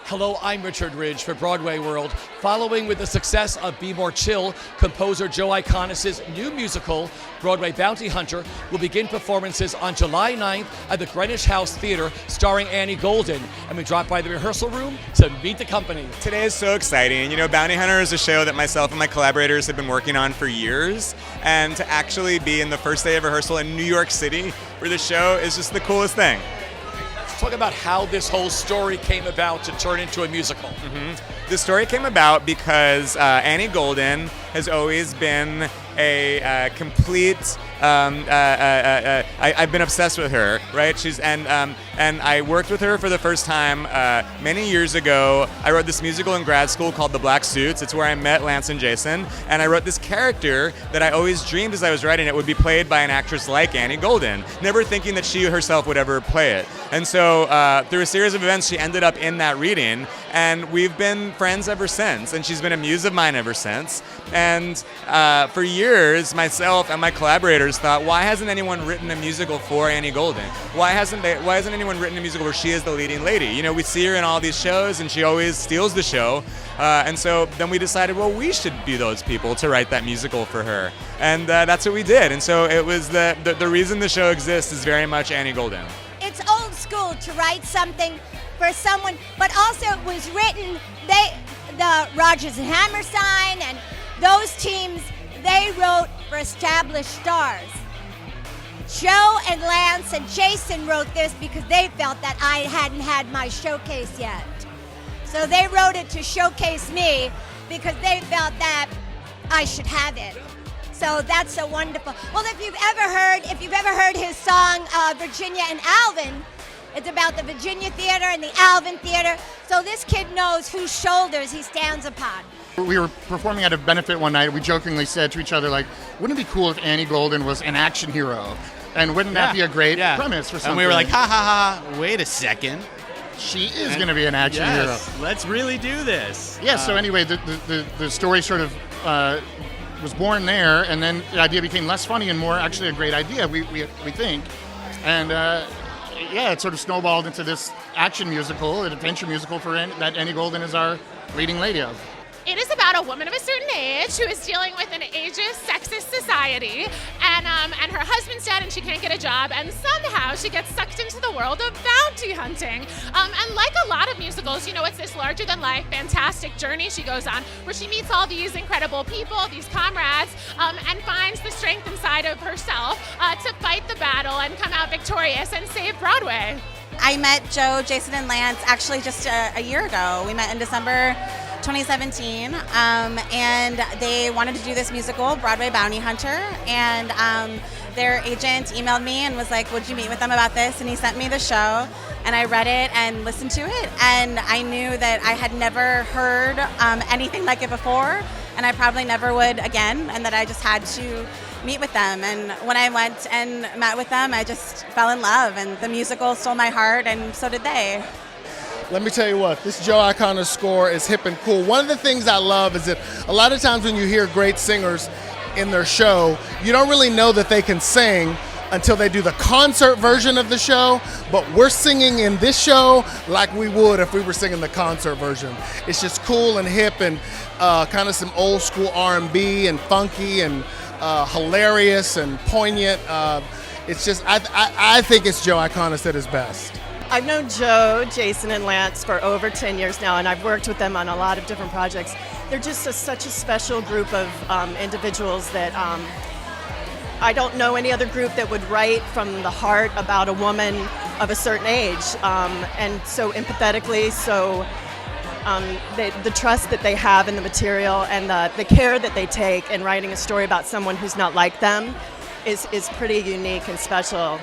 Hello, I'm Richard Ridge for Broadway World. Following with the success of Be More Chill, composer Joe Iconis' new musical, Broadway Bounty Hunter, will begin performances on July 9th at the Greenwich House Theater, starring Annie Golden. And we dropped by the rehearsal room to meet the company. Today is so exciting. You know, Bounty Hunter is a show that myself and my collaborators have been working on for years. And to actually be in the first day of rehearsal in New York City for the show is just the coolest thing. Talk about how this whole story came about to turn into a musical. The story came about because Annie Golden has always been a complete. I've been obsessed with her, right? And I worked with her for the first time many years ago. I wrote this musical in grad school called The Black Suits. It's where I met Lance and Jason, and I wrote this character that I always dreamed as I was writing it would be played by an actress like Annie Golden, never thinking that she herself would ever play it. And so through a series of events, she ended up in that reading, and we've been friends ever since, and she's been a muse of mine ever since. And for years, myself and my collaborators thought, why hasn't anyone written a musical for Annie Golden? Why hasn't anyone written a musical where she is the leading lady? You know, we see her in all these shows, and she always steals the show. And so then we decided, well, we should be those people to write that musical for her. And that's what we did. And so it was the reason the show exists is very much Annie Golden. It's old school to write something for someone, but also it was written, the Rodgers and Hammerstein and those teams, they wrote for established stars. Joe and Lance and Jason wrote this because they felt that I hadn't had my showcase yet. So they wrote it to showcase me because they felt that I should have it. So that's so wonderful. Well, if you've ever heard his song Virginia and Alvin, it's about the Virginia Theater and the Alvin Theater. So this kid knows whose shoulders he stands upon. We were performing at a benefit one night. We jokingly said to each other, like, wouldn't it be cool if Annie Golden was an action hero? And wouldn't that be a great premise for something? And we were like, ha ha ha, wait a second. She is going to be an action hero. Let's really do this. Yeah, so anyway, the story sort of was born there, and then the idea became less funny and more actually a great idea, we think. And it sort of snowballed into this action musical, an adventure musical that Annie Golden is our leading lady of. It is about a woman of a certain age who is dealing with an ageist, sexist society, and her husband's dead and she can't get a job, and somehow she gets sucked into the world of bounty hunting. And like a lot of musicals, you know, it's this larger-than-life, fantastic journey she goes on, where she meets all these incredible people, these comrades, and finds the strength inside of herself to fight the battle and come out victorious and save Broadway. I met Joe, Jason, and Lance actually just a year ago. We met in December 2017, and they wanted to do this musical, Broadway Bounty Hunter, and their agent emailed me and was like, would you meet with them about this? And he sent me the show, and I read it and listened to it, and I knew that I had never heard anything like it before, and I probably never would again, and that I just had to meet with them. And when I went and met with them, I just fell in love, and the musical stole my heart, and so did they. Let me tell you what, this Joe Iconis score is hip and cool. One of the things I love is that a lot of times when you hear great singers in their show, you don't really know that they can sing until they do the concert version of the show, but we're singing in this show like we would if we were singing the concert version. It's just cool and hip and kind of some old school R&B and funky and hilarious and poignant. It's just, I think it's Joe Iconis at his best. I've known Joe, Jason, and Lance for over 10 years now, and I've worked with them on a lot of different projects. They're just such a special group of individuals that I don't know any other group that would write from the heart about a woman of a certain age, and so empathetically, so the trust that they have in the material and the care that they take in writing a story about someone who's not like them is pretty unique and special.